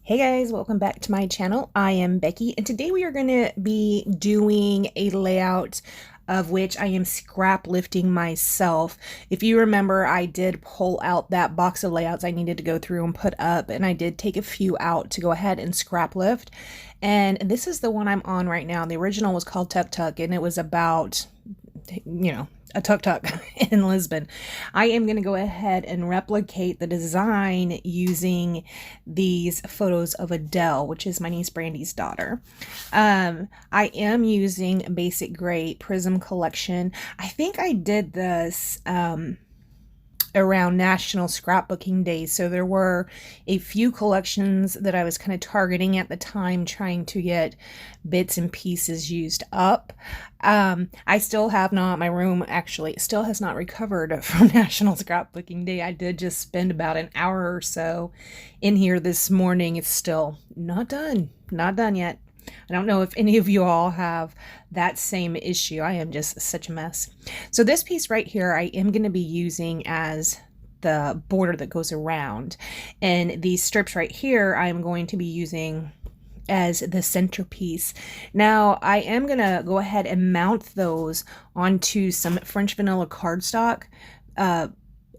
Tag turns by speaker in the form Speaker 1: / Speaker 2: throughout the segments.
Speaker 1: Hey guys, welcome back to my channel. I am Becky, and today we are going to be doing a layout of which I am scrap lifting myself. If you remember, I did pull out that box of layouts I needed to go through and put up, and I did take a few out to go ahead and scrap lift. And this is the one I'm on right now. The original was called Tuk Tuk, and it was about, a tuk-tuk in Lisbon. I am going to go ahead and replicate the design using these photos of Adele, which is my niece Brandy's daughter. I am using Basic Gray Prism Collection. I think I did this around National Scrapbooking Day. So there were a few collections that I was kind of targeting at the time, trying to get bits and pieces used up. I still have not, my room actually still has not recovered from National Scrapbooking Day. I did just spend about an hour or so in here this morning. It's still not done yet. I don't know if any of you all have that same issue. I am just such a mess. So this piece right here, I am going to be using as the border that goes around. And these strips right here, I'm going to be using as the centerpiece. Now, I am going to go ahead and mount those onto some French vanilla cardstock.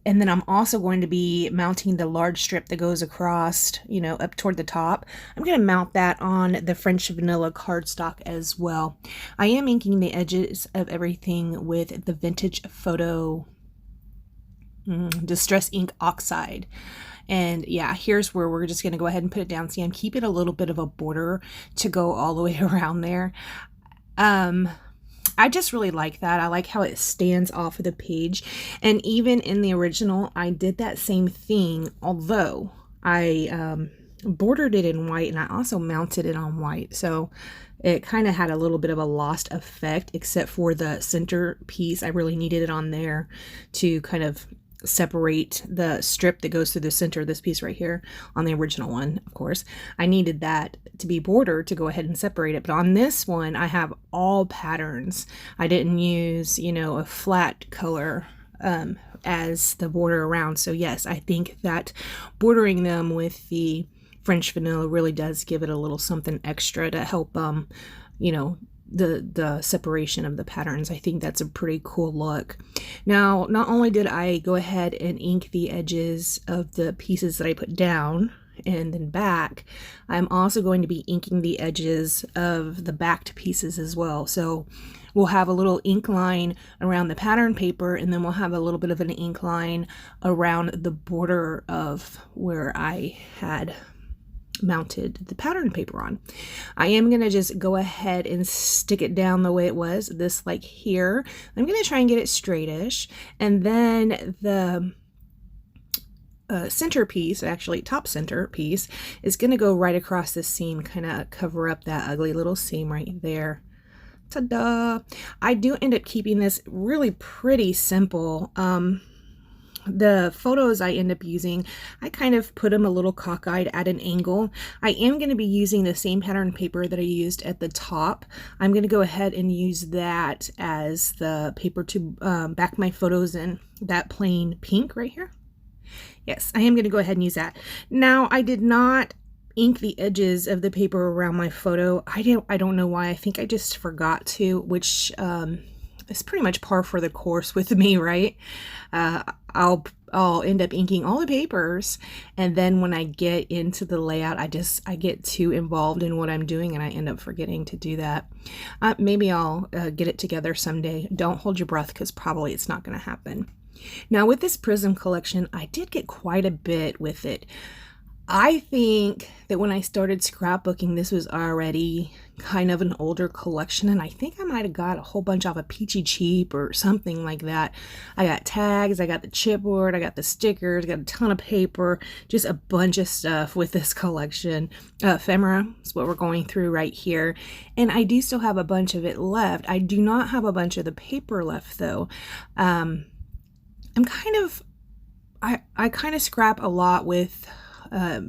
Speaker 1: And then I'm also going to be mounting the large strip that goes across, up toward the top. I'm going to mount that on the French vanilla cardstock as well. I am inking the edges of everything with the Vintage Photo Distress Ink Oxide. And yeah, here's where we're just going to go ahead and put it down. See, I'm keeping a little bit of a border to go all the way around there. I just really like that. I like how it stands off of the page. And even in the original, I did that same thing, although I bordered it in white and I also mounted it on white. So it kind of had a little bit of a lost effect, except for the center piece. I really needed it on there to kind of separate the strip that goes through the center of this piece right here. On the original one, of course, I needed that to be bordered to go ahead and separate it. But on this one, I have all patterns. I didn't use, a flat color as the border around. So yes, I think that bordering them with the French vanilla really does give it a little something extra to help the separation of the patterns. I think that's a pretty cool look. Now, not only did I go ahead and ink the edges of the pieces that I put down and then back, I'm also going to be inking the edges of the backed pieces as well. So we'll have a little ink line around the pattern paper, and then we'll have a little bit of an ink line around the border of where I had mounted the pattern paper on. I am going to just go ahead and stick it down the way it was, this like here. I'm going to try and get it straightish, and then the center piece, actually top center piece, is going to go right across the seam, kind of cover up that ugly little seam right there. Ta-da! I do end up keeping this really pretty simple. The photos I end up using, I kind of put them a little cockeyed at an angle. I am going to be using the same pattern paper that I used at the top. I'm going to go ahead and use that as the paper to back my photos in, that plain pink right here. Yes, I am going to go ahead and use that. Now, I did not ink the edges of the paper around my photo. I don't know why. I think I just forgot to, which it's pretty much par for the course with me, right? I'll end up inking all the papers, and then when I get into the layout, I get too involved in what I'm doing and I end up forgetting to do that. Maybe I'll get it together someday. Don't hold your breath, because probably it's not going to happen. Now, with this Prism collection, I did get quite a bit with it. I think that when I started scrapbooking, this was already kind of an older collection, and I think I might have got a whole bunch off of Peachy Cheap or something like that. I got tags, I got the chipboard, I got the stickers, got a ton of paper, just a bunch of stuff with this collection. Ephemera is what we're going through right here, and I do still have a bunch of it left. I do not have a bunch of the paper left, though. I kind of scrap a lot with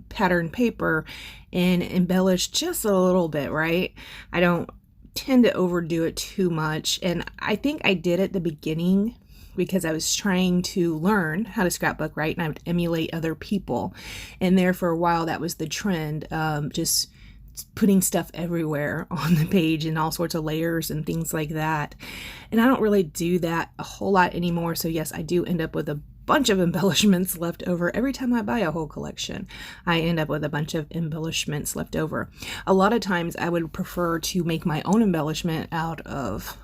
Speaker 1: pattern paper and embellish just a little bit, right? I don't tend to overdo it too much, and I think I did at the beginning because I was trying to learn how to scrapbook, right? And I would emulate other people. And there for a while, that was the trend, just putting stuff everywhere on the page and all sorts of layers and things like that. And I don't really do that a whole lot anymore. So yes, I do end up with a bunch of embellishments left over. Every time I buy a whole collection, I end up with a bunch of embellishments left over. A lot of times I would prefer to make my own embellishment out of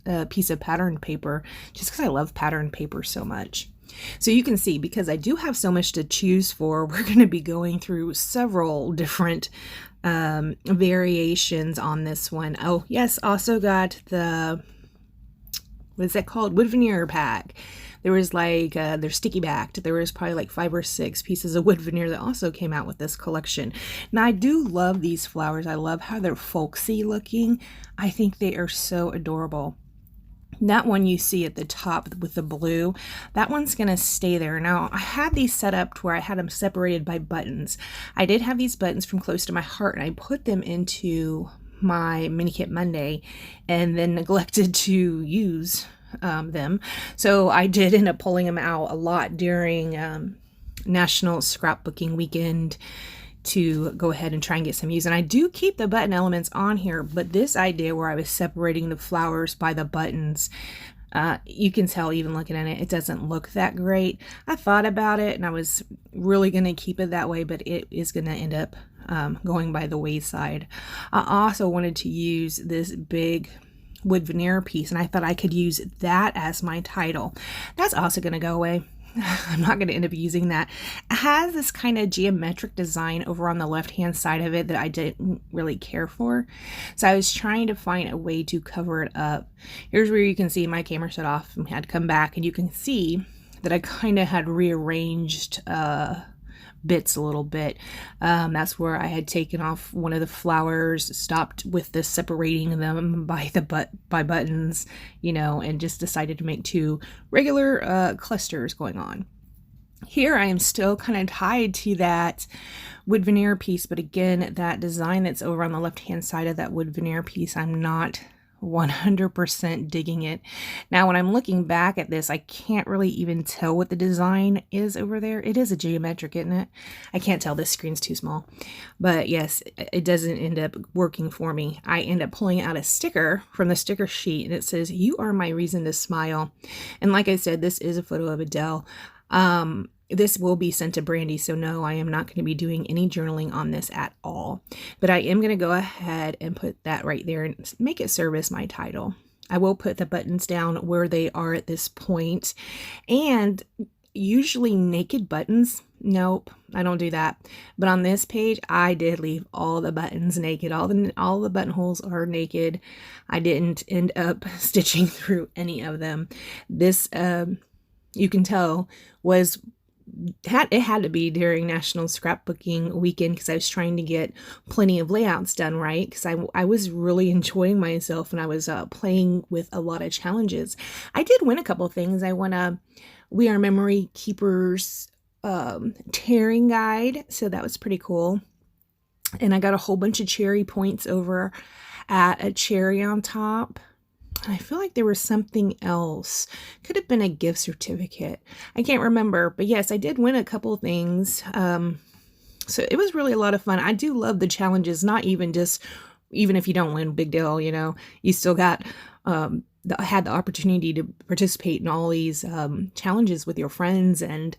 Speaker 1: a piece of patterned paper, just because I love patterned paper so much. So you can see, because I do have so much to choose for, we're going to be going through several different variations on this one. Oh yes, also got the, what is that called? Wood veneer pack. There was like, they're sticky backed. There was probably like 5 or 6 pieces of wood veneer that also came out with this collection. Now I do love these flowers. I love how they're folksy looking. I think they are so adorable. That one you see at the top with the blue, that one's going to stay there. Now, I had these set up to where I had them separated by buttons. I did have these buttons from Close to My Heart, and I put them into my Mini Kit Monday and then neglected to use them. So I did end up pulling them out a lot during National Scrapbooking Weekend to go ahead and try and get some use. And I do keep the button elements on here, but this idea where I was separating the flowers by the buttons, you can tell even looking at it, it doesn't look that great. I thought about it and I was really going to keep it that way, but it is going to end up going by the wayside. I also wanted to use this big wood veneer piece, and I thought I could use that as my title. That's also going to go away. I'm not going to end up using that. It has this kind of geometric design over on the left hand side of it that I didn't really care for. So I was trying to find a way to cover it up. Here's where you can see my camera shut off and had to come back, and you can see that I kind of had rearranged bits a little bit. That's where I had taken off one of the flowers, stopped with the separating them by buttons, you know, and just decided to make 2 regular clusters going on. Here I am still kind of tied to that wood veneer piece, but again, that design that's over on the left hand side of that wood veneer piece, I'm not 100% digging it. Now when I'm looking back at this, I can't really even tell what the design is over there. It is a geometric, isn't it? I can't tell, this screen's too small. But yes, it doesn't end up working for me. I end up pulling out a sticker from the sticker sheet, and it says, "You are my reason to smile." And like I said, this is a photo of Adele. This will be sent to Brandy, so no, I am not going to be doing any journaling on this at all. But I am going to go ahead and put that right there and make it serve as my title. I will put the buttons down where they are at this point. And usually naked buttons, nope, I don't do that. But on this page, I did leave all the buttons naked. All the buttonholes are naked. I didn't end up stitching through any of them. This, you can tell, it had to be during National Scrapbooking Weekend, because I was trying to get plenty of layouts done, right? Because I was really enjoying myself, and I was playing with a lot of challenges. I did win a couple things. I won a We Are Memory Keepers tearing guide, so that was pretty cool. And I got a whole bunch of cherry points over at a cherry on top. I feel like there was something else. Could have been a gift certificate. I can't remember. But yes, I did win a couple things. So it was really a lot of fun. I do love the challenges, not even if you don't win, big deal, you know. You still got had the opportunity to participate in all these challenges with your friends, and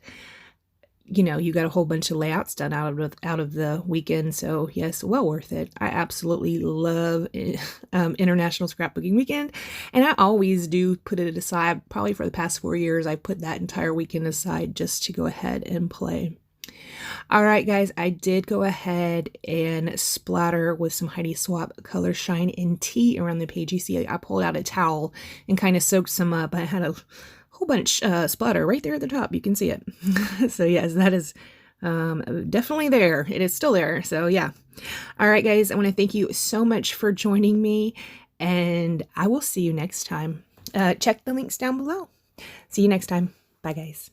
Speaker 1: you know, you got a whole bunch of layouts done out of the weekend. So yes, well worth it. I absolutely love International Scrapbooking Weekend, and I always do put it aside. Probably for the past 4 years, I put that entire weekend aside just to go ahead and play. All right, guys, I did go ahead and splatter with some Heidi Swapp Color Shine in Tea around the page. You see, I pulled out a towel and kind of soaked some up. I had a whole bunch splatter right there at the top. You can see it. So yes, that is definitely there. It is still there. So yeah. All right, guys, I want to thank you so much for joining me, and I will see you next time. Check the links down below. See you next time. Bye, guys.